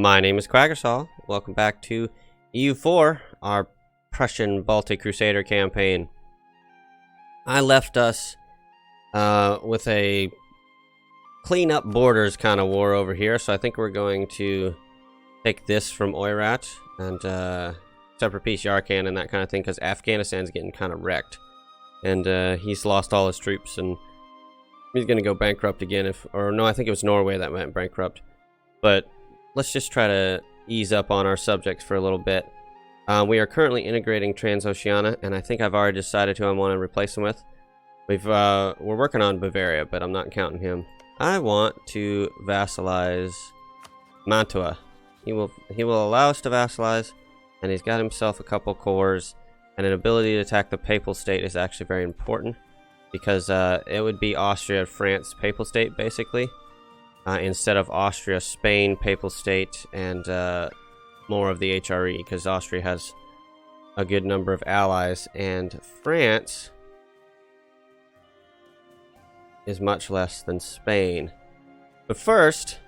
My name is Quaggersall. Welcome back to EU4, our Prussian Baltic Crusader campaign. I left us with a clean up borders kind of war over here, so I think we're going to take this from Oirat and separate piece Yarkand and that kind of thing, because Afghanistan's getting kind of wrecked. And he's lost all his troops and he's going to go bankrupt again, or no, I think it was Norway that went bankrupt. But let's just try to ease up on our subjects for a little bit. We are currently integrating Transoceania, and I think I've already decided who I want to replace him with. We're working on Bavaria, but I'm not counting him. I want to vassalize Mantua. He will allow us to vassalize, and he's got himself a couple cores, and an ability to attack the Papal State is actually very important, because it would be Austria, France, Papal State, basically. Instead of Austria, Spain, Papal State, and more of the HRE, because Austria has a good number of allies, and France is much less than Spain. But first,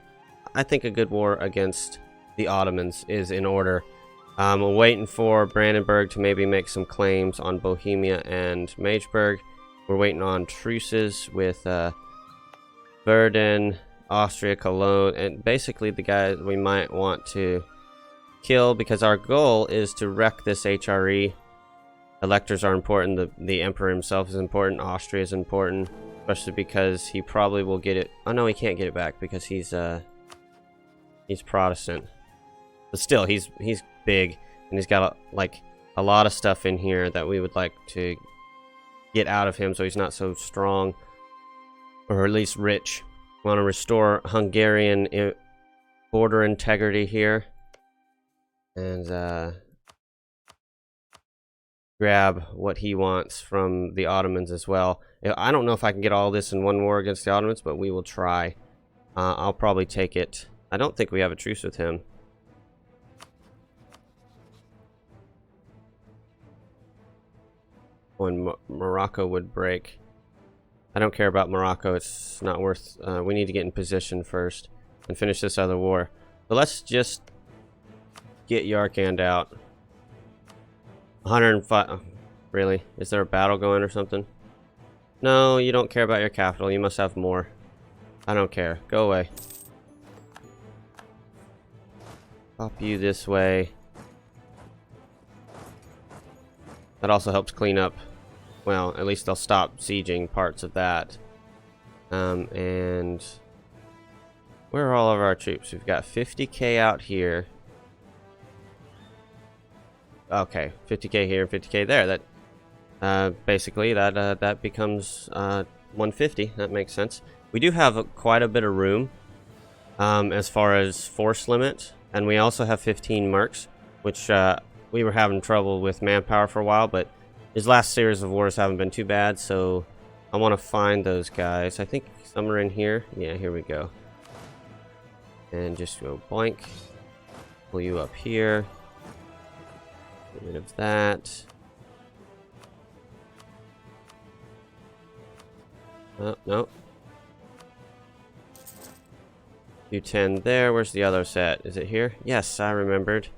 I think a good war against the Ottomans is in order. We're waiting for Brandenburg to maybe make some claims on Bohemia and Mageburg. We're waiting on truces with Verden, Austria, Cologne, and basically the guys we might want to kill, because our goal is to wreck this HRE. Electors are important, the Emperor himself is important, Austria is important, especially because he probably will get it. Oh no, he can't get it back because he's Protestant. But still, he's big, and he's got a lot of stuff in here that we would like to get out of him, so he's not so strong, or at least rich. We want to restore Hungarian border integrity here, and grab what he wants from the Ottomans as well. I don't know if I can get all this in one war against the Ottomans, but we will try. I'll probably take it. I don't think we have a truce with him. When Morocco would break. I don't care about Morocco, it's not worth... we need to get in position first and finish this other war. So let's just get Yarkand out. 105... Oh, really? Is there a battle going or something? No, you don't care about your capital. You must have more. I don't care. Go away. Pop you this way. That also helps clean up... Well, at least they'll stop sieging parts of that. And where are all of our troops? We've got 50k out here. Okay, 50k here, 50k there. That basically that becomes 150. That makes sense. We do have quite a bit of room as far as force limit, and we also have 15 mercs, which we were having trouble with manpower for a while, but his last series of wars haven't been too bad, so I want to find those guys. I think some are in here. Yeah, here we go. And just go blank. Pull you up here. Get rid of that. Oh, no. Do 10 there. Where's the other set? Is it here? Yes, I remembered.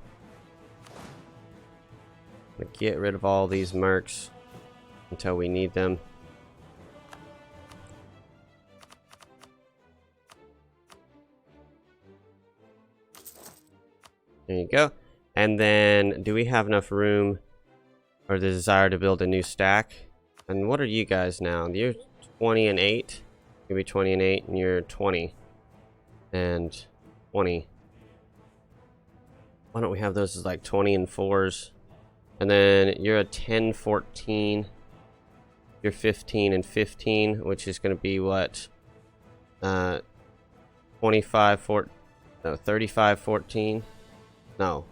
Get rid of all these mercs until we need them. There you go. And then, do we have enough room or the desire to build a new stack? And what are you guys now? You're 20 and 8. You'll be 20 and 8, and you're 20 and 20. Why don't we have those as like 20 and 4s? And then you're a 10, 14. You're 15 and 15, which is going to be what? 25, 4, no, 35, 14. No.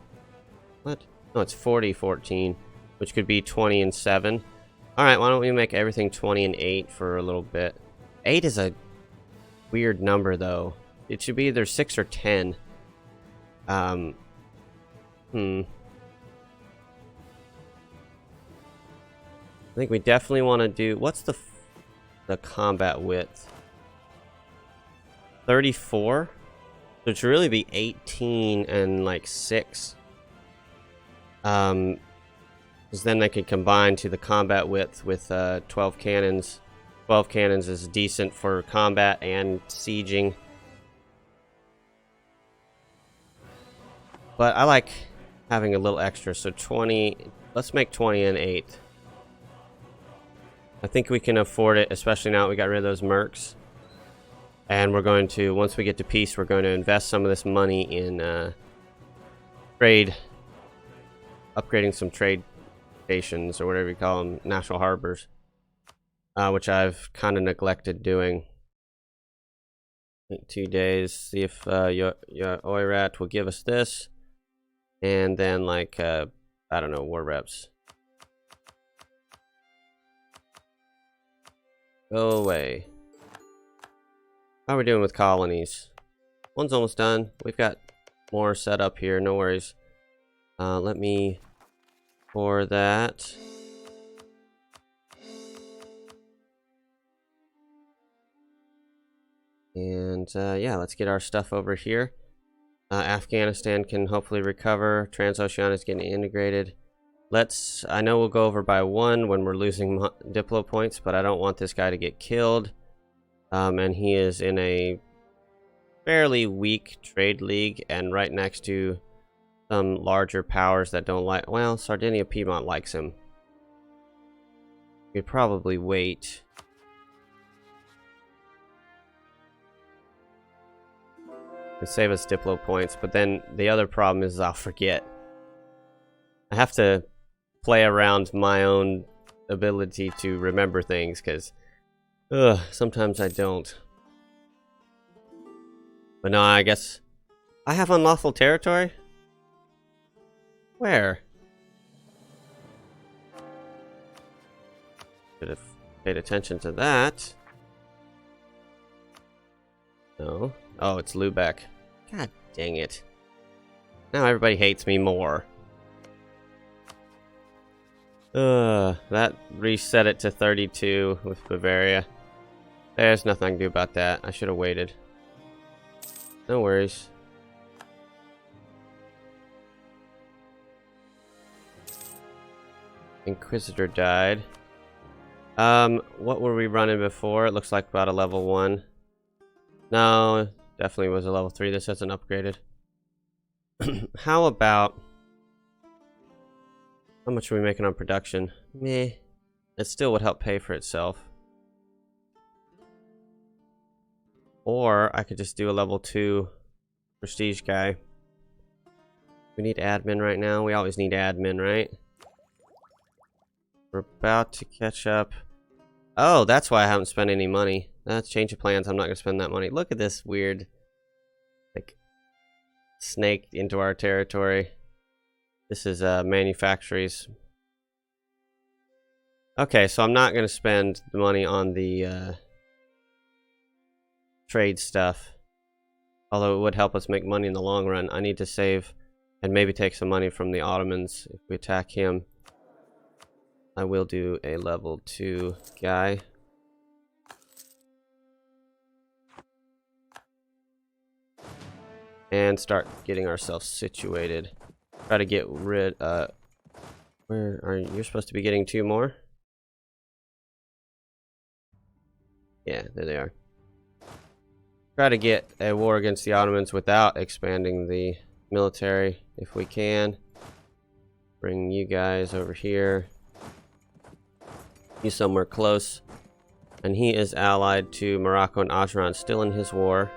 What? No, it's 40, 14, which could be 20 and 7. Alright, why don't we make everything 20 and 8 for a little bit? 8 is a weird number, though. It should be either 6 or 10. I think we definitely want to do... What's the combat width? 34? So it should really be 18 and like 6. Because then they could combine to the combat width with 12 cannons. 12 cannons is decent for combat and sieging. But I like having a little extra, so 20, let's make 20 and 8. I think we can afford it, especially now that we got rid of those mercs. And we're going to, once we get to peace, we're going to invest some of this money in trade, upgrading some trade stations, or whatever you call them, national harbors, which I've kind of neglected doing. I think 2 days, see if your Oirat will give us this. And then, like, I don't know, war reps. Go away. How are we doing with colonies? One's almost done. We've got more set up here, no worries. Let me pour that. And yeah, let's get our stuff over here. Afghanistan can hopefully recover. Transoceania is getting integrated. I know we'll go over by 1 when we're losing Diplo points, but I don't want this guy to get killed. And he is in a fairly weak trade league and right next to some larger powers that don't like... Well, Sardinia Piedmont likes him. We'd probably wait. And save us Diplo points, but then the other problem is I'll forget. I have to play around my own ability to remember things, because sometimes I don't. But no, I guess I have unlawful territory? Where? Should have paid attention to that. No. Oh, it's Lubeck. God dang it. Now everybody hates me more. That reset it to 32 with Bavaria. There's nothing I can do about that. I should have waited. No worries. Inquisitor died. What were we running before? It looks like about a level 1. No, definitely was a level 3. This hasn't upgraded. How about... How much are we making on production? Meh. It still would help pay for itself. Or I could just do a level 2 prestige guy. We need admin right now. We always need admin, right? We're about to catch up. Oh, that's why I haven't spent any money. That's change of plans. I'm not going to spend that money. Look at this weird, like, snake into our territory. This is manufactories. Okay, so I'm not going to spend the money on the trade stuff. Although it would help us make money in the long run. I need to save and maybe take some money from the Ottomans if we attack him. I will do a level 2 guy. And start getting ourselves situated. Try to get rid, where are you? You're supposed to be getting 2 more? Yeah, there they are. Try to get a war against the Ottomans without expanding the military, if we can. Bring you guys over here. He's somewhere close. And he is allied to Morocco and Ajuran, still in his war.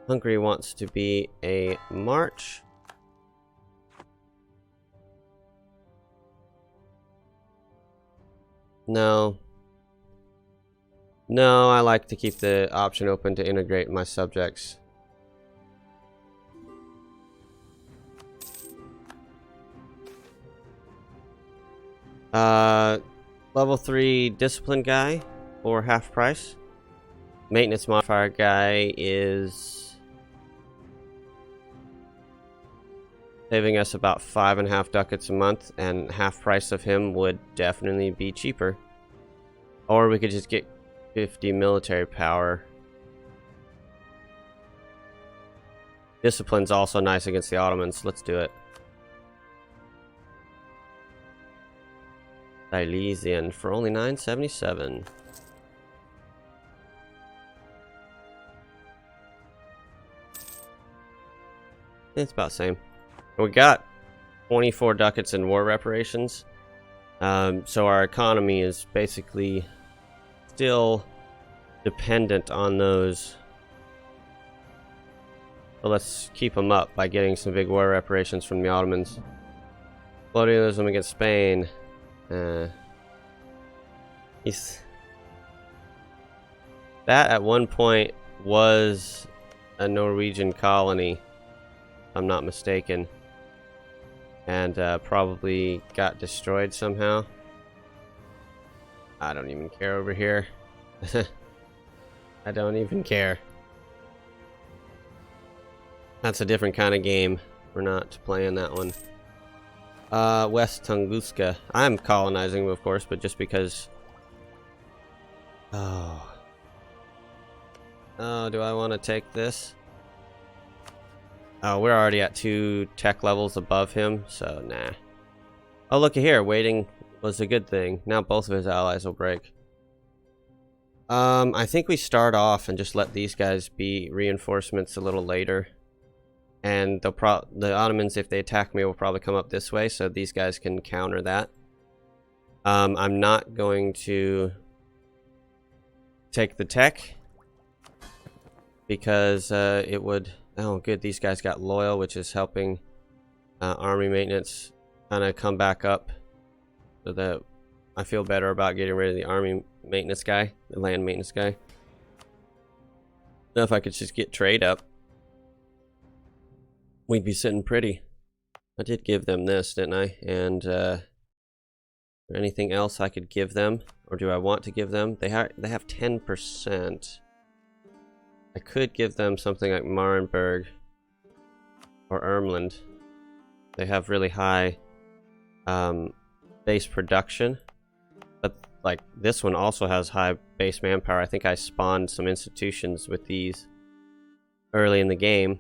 Hungary wants to be a march. No. No, I like to keep the option open to integrate my subjects. Level 3 discipline guy for half price. Maintenance modifier guy is saving us about 5.5 ducats a month, and half price of him would definitely be cheaper. Or we could just get 50 military power. Discipline's also nice against the Ottomans. Let's do it. Silesian for only 977. It's about the same. We got 24 ducats in war reparations. So our economy is basically still dependent on those. So let's keep them up by getting some big war reparations from the Ottomans. Colonialism against Spain. That at one point was a Norwegian colony, if I'm not mistaken, and probably got destroyed somehow. I don't even care over here. I don't even care. That's a different kind of game. We're not playing that one. West Tunguska. I'm colonizing, of course, but just because... Oh, do I want to take this? Oh, we're already at 2 tech levels above him, so nah. Oh, look at here. Waiting was a good thing. Now both of his allies will break. I think we start off and just let these guys be reinforcements a little later. And the Ottomans, if they attack me, will probably come up this way, so these guys can counter that. I'm not going to take the tech because it would... Oh, good, these guys got loyal, which is helping army maintenance kind of come back up, so that I feel better about getting rid of the army maintenance guy, the land maintenance guy. Now if I could just get trade up, we'd be sitting pretty. I did give them this, didn't I? And anything else I could give them, or do I want to give them? They have 10%. I could give them something like Marienburg or Ermland. They have really high base production, but like this one also has high base manpower. I think I spawned some institutions with these early in the game.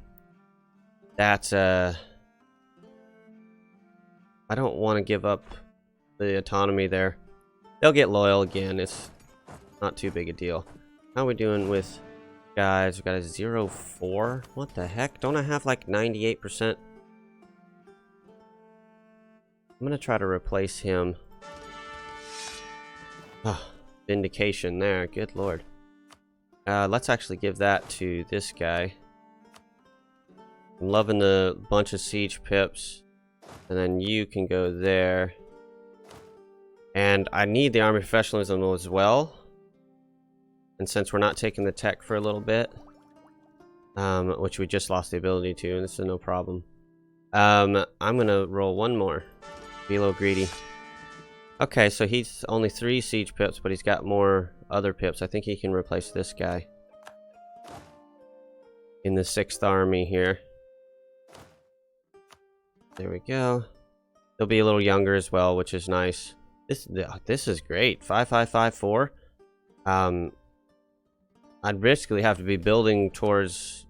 That's I don't want to give up the autonomy there. They'll get loyal again. It's not too big a deal. How are we doing with guys? We got a 0-4. What the heck? Don't I have like 98%? I'm gonna try to replace him. Oh, vindication there. Good lord. Let's actually give that to this guy. I'm loving the bunch of siege pips. And then you can go there. And I need the army professionalism as well. And since we're not taking the tech for a little bit, which we just lost the ability to, and this is no problem. I'm gonna roll one more. Be a little greedy. Okay, so he's only 3 siege pips, but he's got more other pips. I think he can replace this guy in the 6th army here. There we go. They'll be a little younger as well, which is nice. This is great. 5554. I'd basically have to be building towards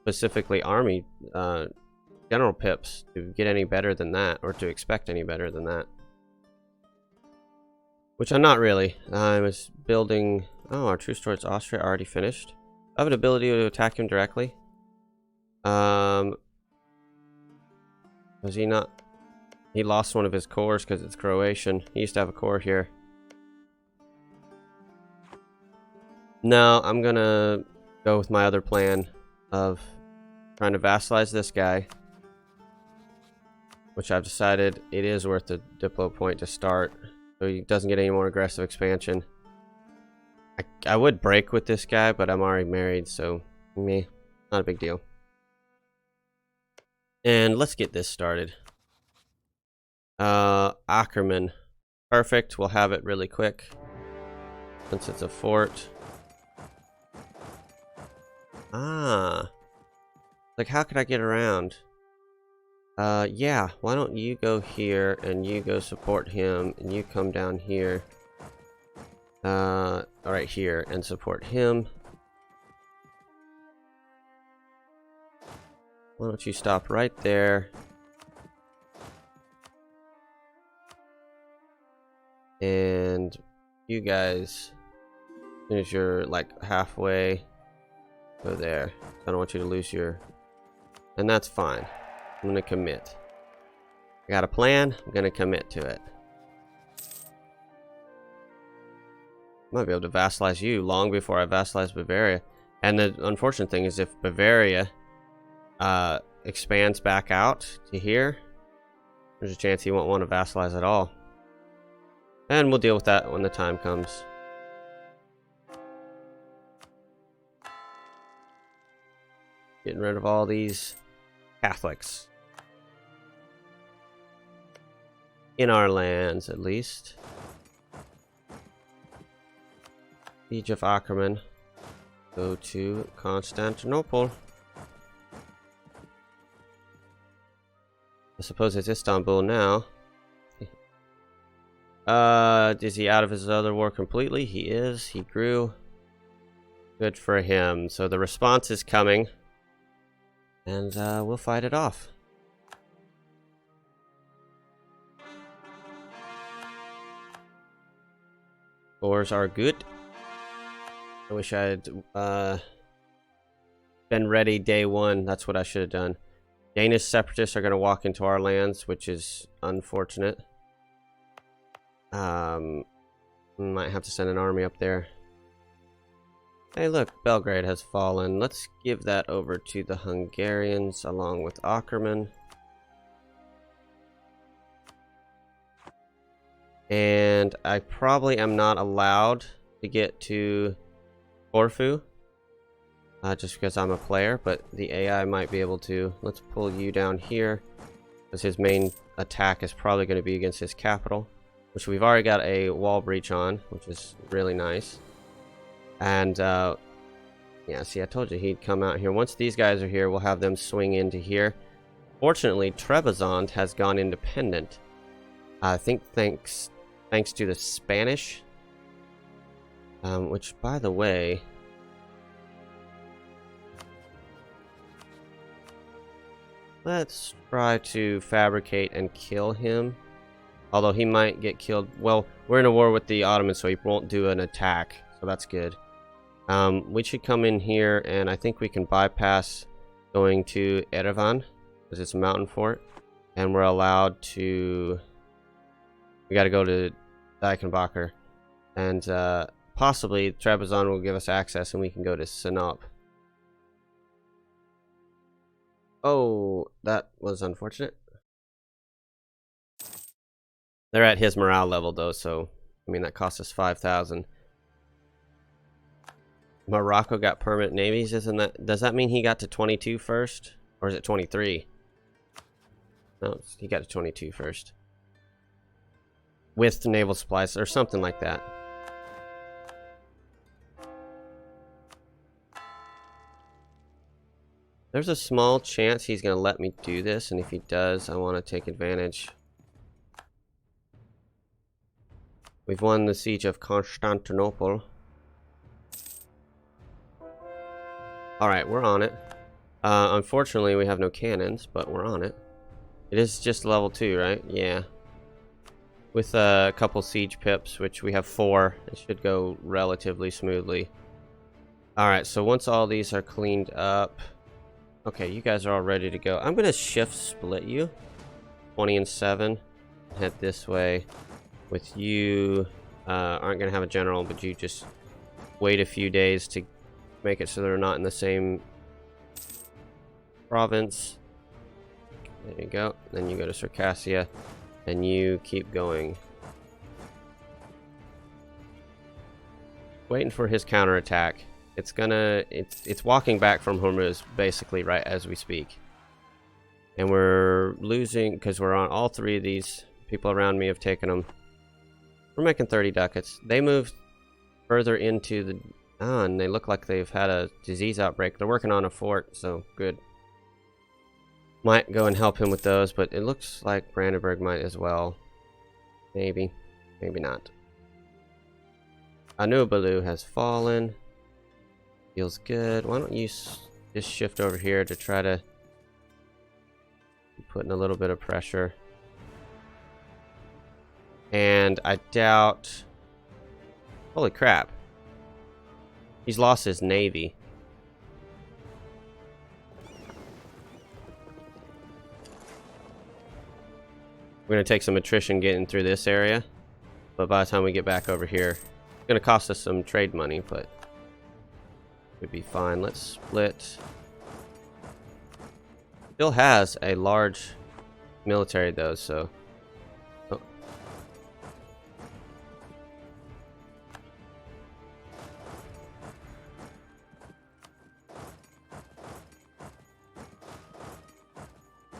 specifically army general pips to get any better than that, or to expect any better than that. Which I'm not really. I was building... Oh, our truce towards Austria already finished. I have an ability to attack him directly. Was he not... He lost one of his corps because it's Croatian. He used to have a corps here. No, I'm gonna go with my other plan of trying to vassalize this guy, which I've decided it is worth the Diplo point to start, so he doesn't get any more aggressive expansion. I would break with this guy, but I'm already married, so meh, not a big deal. And let's get this started. Ackerman. Perfect, we'll have it really quick since it's a fort. Like, how could I get around? Yeah, why don't you go here and you go support him and you come down here. Right here and support him. Why don't you stop right there? And you guys, as soon as you're like halfway, go there. I don't want you to lose your... And that's fine. I'm gonna commit. I got a plan, I'm gonna commit to it. Might be able to vassalize you long before I vassalize Bavaria. And the unfortunate thing is if Bavaria expands back out to here, there's a chance he won't want to vassalize at all. And we'll deal with that when the time comes. Getting rid of all these Catholics. In our lands, at least. Siege of Ackerman. Go to Constantinople. I suppose it's Istanbul now. Is he out of his other war completely? He is. He grew. Good for him. So the response is coming. And we'll fight it off. Scores are good. I wish I had been ready day one. That's what I should have done. Danish separatists are going to walk into our lands, which is unfortunate. Might have to send an army up there. Hey look, Belgrade has fallen. Let's give that over to the Hungarians along with Ackerman. And I probably am not allowed to get to Corfu. Just because I'm a player, but the AI might be able to. Let's pull you down here, because his main attack is probably going to be against his capital, which we've already got a wall breach on, which is really nice. And yeah, see, I told you he'd come out here. Once these guys are here, we'll have them swing into here. Fortunately, Trebizond has gone independent. I think thanks to the Spanish, which, by the way, let's try to fabricate and kill him. Although he might get killed. Well, we're in a war with the Ottomans, so he won't do an attack. So that's good. We should come in here, and I think we can bypass going to Erevan, because it's a mountain fort. And we're allowed to... We got to go to Dikenbacher. And possibly Trebizond will give us access, and we can go to Sinop. Oh, that was unfortunate. They're at his morale level, though, so... I mean, that cost us 5,000. Morocco got permanent navies, isn't that... Does that mean he got to 22 first? Or is it 23? No, he got to 22 first. With naval supplies, or something like that. There's a small chance he's going to let me do this, and if he does, I want to take advantage. We've won the siege of Constantinople. Alright, we're on it. Unfortunately, we have no cannons, but we're on it. It is just level 2, right? Yeah. With a couple siege pips, which we have 4, it should go relatively smoothly. Alright, so once all these are cleaned up... Okay, you guys are all ready to go. I'm going to shift split you. 20 and 7. Head this way. With you... aren't going to have a general, but you just wait a few days to make it so they're not in the same province. There you go. Then you go to Circassia, and you keep going. Waiting for his counterattack. It's walking back from Hormuz basically right as we speak. And we're losing because we're on all 3 of these. People around me have taken them. We're making 30 ducats. They moved further into the... Ah, and they look like they've had a disease outbreak. They're working on a fort, so good. Might go and help him with those, but it looks like Brandenburg might as well. Maybe. Maybe not. Anubalu has fallen. Feels good. Why don't you just shift over here to try to putting a little bit of pressure. And I doubt... Holy crap. He's lost his navy. We're going to take some attrition getting through this area. But by the time we get back over here, it's going to cost us some trade money, but it'd be fine. Let's split. Still has a large military though, so... Oh.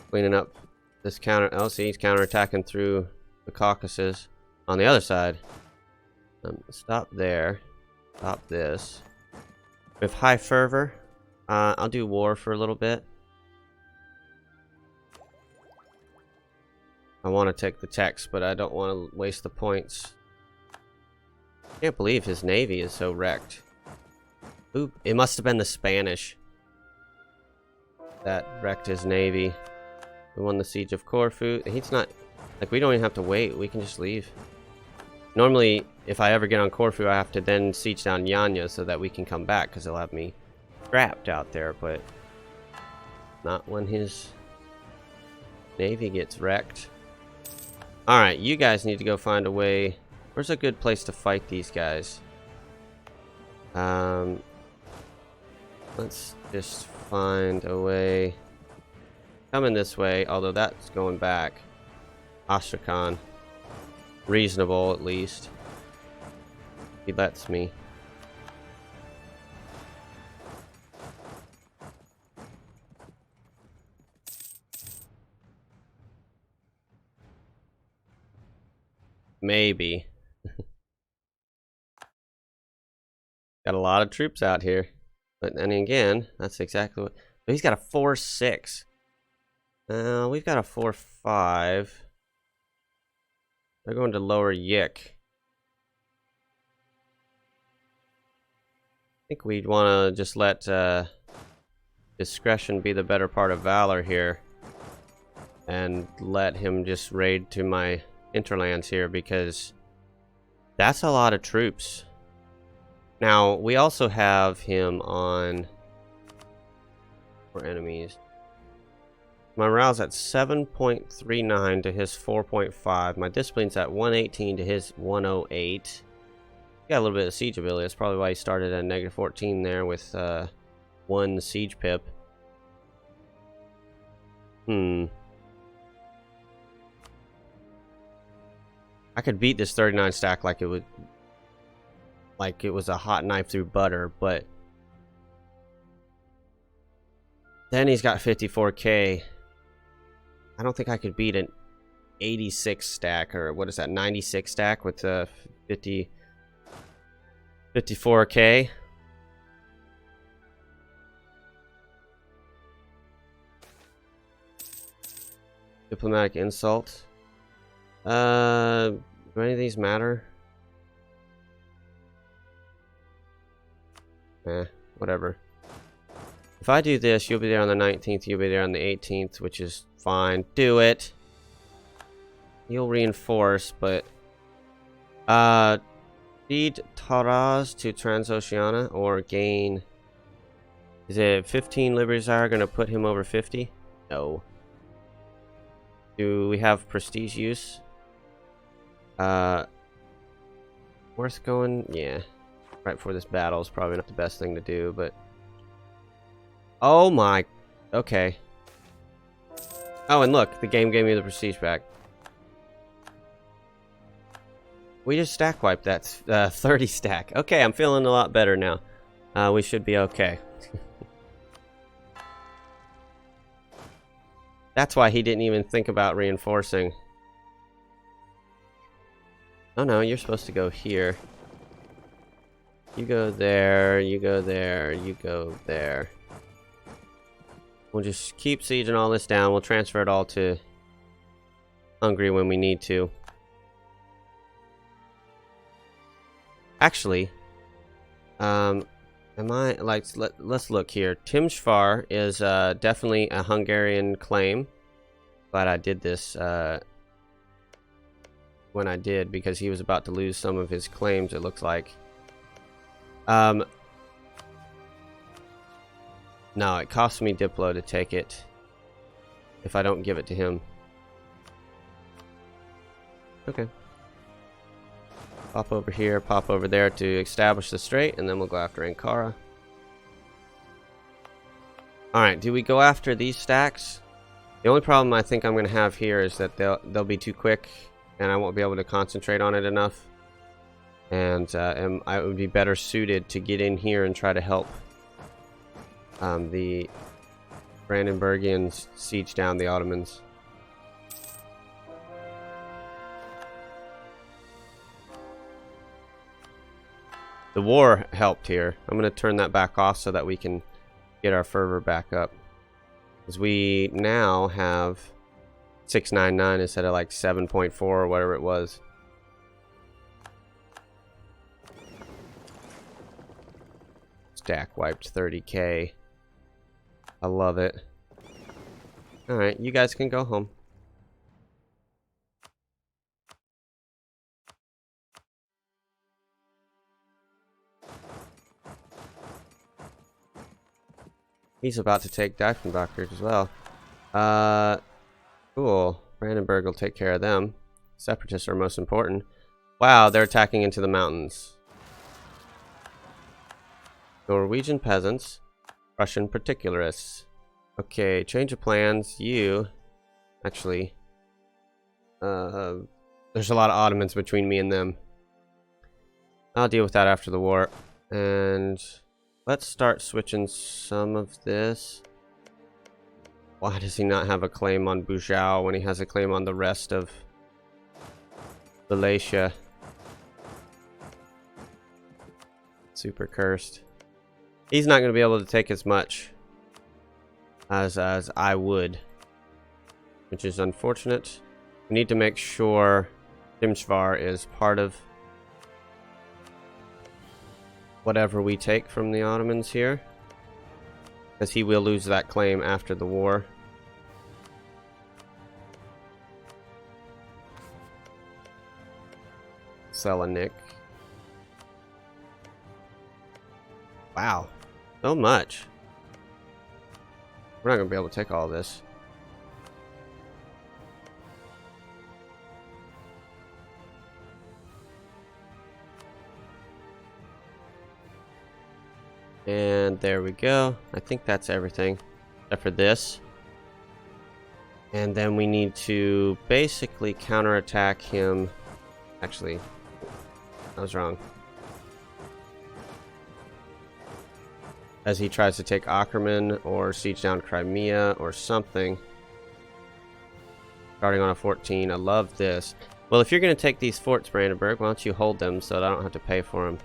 Cleaning up this counter. Oh, see, he's counterattacking through the Caucasus. On the other side. Stop there. Stop this. With high fervor, I'll do war for a little bit. I want to take the text, but I don't want to waste the points. Can't believe his navy is so wrecked. Oop, it must have been the Spanish that wrecked his navy. We won the siege of Corfu. He's not... Like, we don't even have to wait. We can just leave. Normally, if I ever get on Corfu, I have to then siege down Yanya so that we can come back, because they'll have me trapped out there, but not when his navy gets wrecked. Alright, you guys need to go find a way. Where's a good place to fight these guys? Let's just find a way. Coming this way, although that's going back. Astrakhan. Reasonable, at least. He lets me. Maybe. Got a lot of troops out here. But then again, that's exactly what... But he's got a 4-6. We've got a 4-5. They're going to lower Yik. I think we'd want to just let discretion be the better part of valor here. And let him just raid to my interlands here, because that's a lot of troops. Now, we also have him on... for enemies. My morale's at 7.39 to his 4.5. My discipline's at 118 to his 108. Got a little bit of siege ability. That's probably why he started at -14 there with 1 siege pip. I could beat this 39 stack like it would, like it was a hot knife through butter, but then he's got 54k. I don't think I could beat an 86 stack, or what is that, 96 stack with 54k. Diplomatic insult. Do any of these matter? Whatever. If I do this, you'll be there on the 19th, you'll be there on the 18th, which is fine. Do it. You'll reinforce, but... feed Taraz to Transoceania, or gain... Is it 15 Liberties are going to put him over 50? No. Do we have prestige use? Worth going? Yeah. Right before this battle is probably not the best thing to do, but... Oh my... Okay. Oh, and look, the game gave me the prestige back. We just stack wiped that 30 stack. Okay, I'm feeling a lot better now. We should be okay. That's why he didn't even think about reinforcing. Oh no, you're supposed to go here. You go there, you go there, you go there. We'll just keep sieging all this down. We'll transfer it all to Hungary when we need to. Actually, am I, like, let's look here. Timshvar is definitely a Hungarian claim. Glad I did this when I did, because he was about to lose some of his claims, it looks like. No, it costs me Diplo to take it if I don't give it to him. Okay. Pop over here, pop over there to establish the strait, and then we'll go after Ankara. Alright, do we go after these stacks? The only problem I think I'm going to have here is that they'll be too quick, and I won't be able to concentrate on it enough. And I would be better suited to get in here and try to help the Brandenburgians siege down the Ottomans. The war helped here. I'm going to turn that back off so that we can get our fervor back up. Because we now have 699 instead of like 7.4 or whatever it was. Stack wiped 30k. I love it. Alright, you guys can go home. He's about to take Diefenbacher as well. Cool. Brandenburg will take care of them. Separatists are most important. Wow, they're attacking into the mountains. Norwegian peasants. Russian particularists. Okay, change of plans. You... Actually... there's a lot of Ottomans between me and them. I'll deal with that after the war. And... let's start switching some of this. Why does he not have a claim on Bujau when he has a claim on the rest of Wallachia? Super cursed. He's not going to be able to take as much as I would, which is unfortunate. We need to make sure Timshvar is part of whatever we take from the Ottomans here, because he will lose that claim after the war. Selanik. Wow, so much. We're not going to be able to take all this. And there we go. I think that's everything except for this. And then we need to basically counterattack him. Actually, I was wrong. As he tries to take Ackerman or siege down Crimea or something. Starting on a 14. I love this. Well, if you're going to take these forts, Brandenburg, why don't you hold them so that I don't have to pay for them.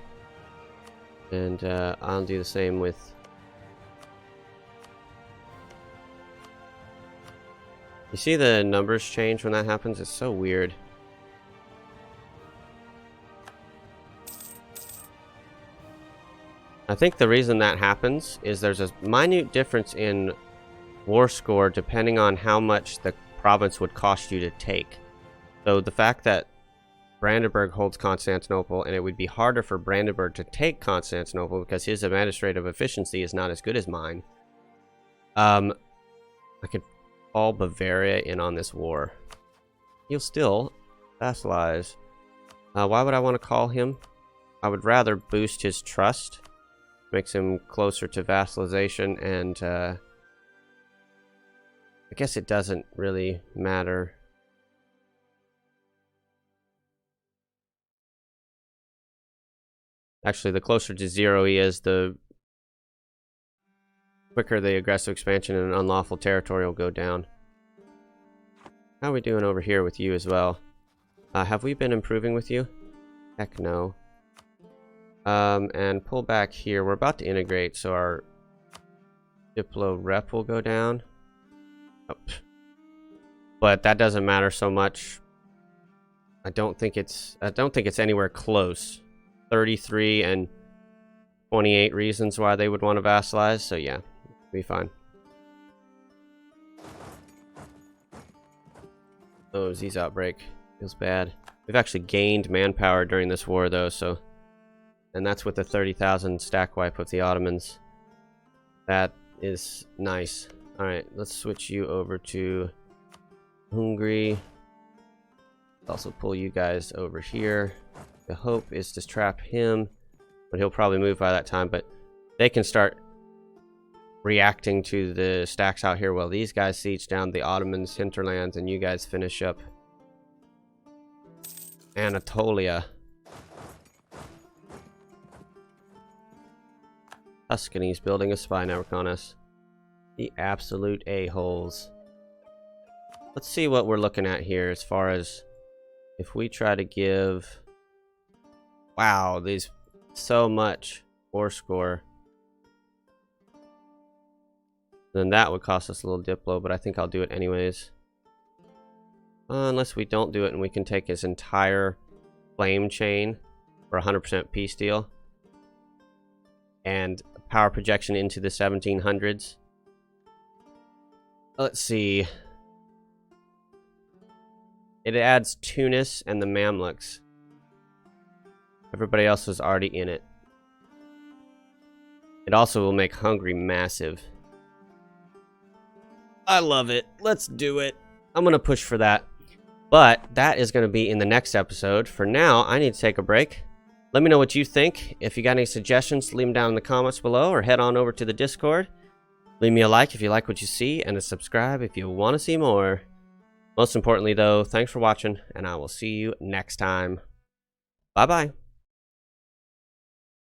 And I'll do the same with... You see the numbers change when that happens? It's so weird. I think the reason that happens is there's a minute difference in war score depending on how much the province would cost you to take. So the fact that Brandenburg holds Constantinople, and it would be harder for Brandenburg to take Constantinople because his administrative efficiency is not as good as mine. I could fall Bavaria in on this war. He'll still vassalize. Why would I want to call him? I would rather boost his trust. Makes him closer to vassalization, and I guess it doesn't really matter. Actually, the closer to 0 he is, the quicker the aggressive expansion in an unlawful territory will go down. How are we doing over here with you as well? Have we been improving with you? Heck no. And pull back here. We're about to integrate, so our Diplo rep will go down. Oh. But that doesn't matter so much. I don't think it's anywhere close. 33 and 28 reasons why they would want to vassalize, so yeah, it'll be fine. Oh, disease outbreak. Feels bad. We've actually gained manpower during this war, though, so... And that's with the 30,000 stack wipe of the Ottomans. That is nice. Alright, let's switch you over to Hungary. Also pull you guys over here. The hope is to trap him, but he'll probably move by that time. But they can start reacting to the stacks out here while these guys siege down the Ottomans' hinterlands, and you guys finish up Anatolia. Tuscany's building a spy network on us. The absolute a-holes. Let's see what we're looking at here as far as if we try to give... Wow, these so much war score. Then that would cost us a little Diplo, but I think I'll do it anyways. Unless we don't do it and we can take his entire flame chain for 100% peace deal. And power projection into the 1700s. Let's see. It adds Tunis and the Mamluks. Everybody else was already in it. It also will make Hungary massive. I love it. Let's do it. I'm going to push for that. But that is going to be in the next episode. For now, I need to take a break. Let me know what you think. If you got any suggestions, leave them down in the comments below or head on over to the Discord. Leave me a like if you like what you see and a subscribe if you want to see more. Most importantly, though, thanks for watching, and I will see you next time. Bye-bye.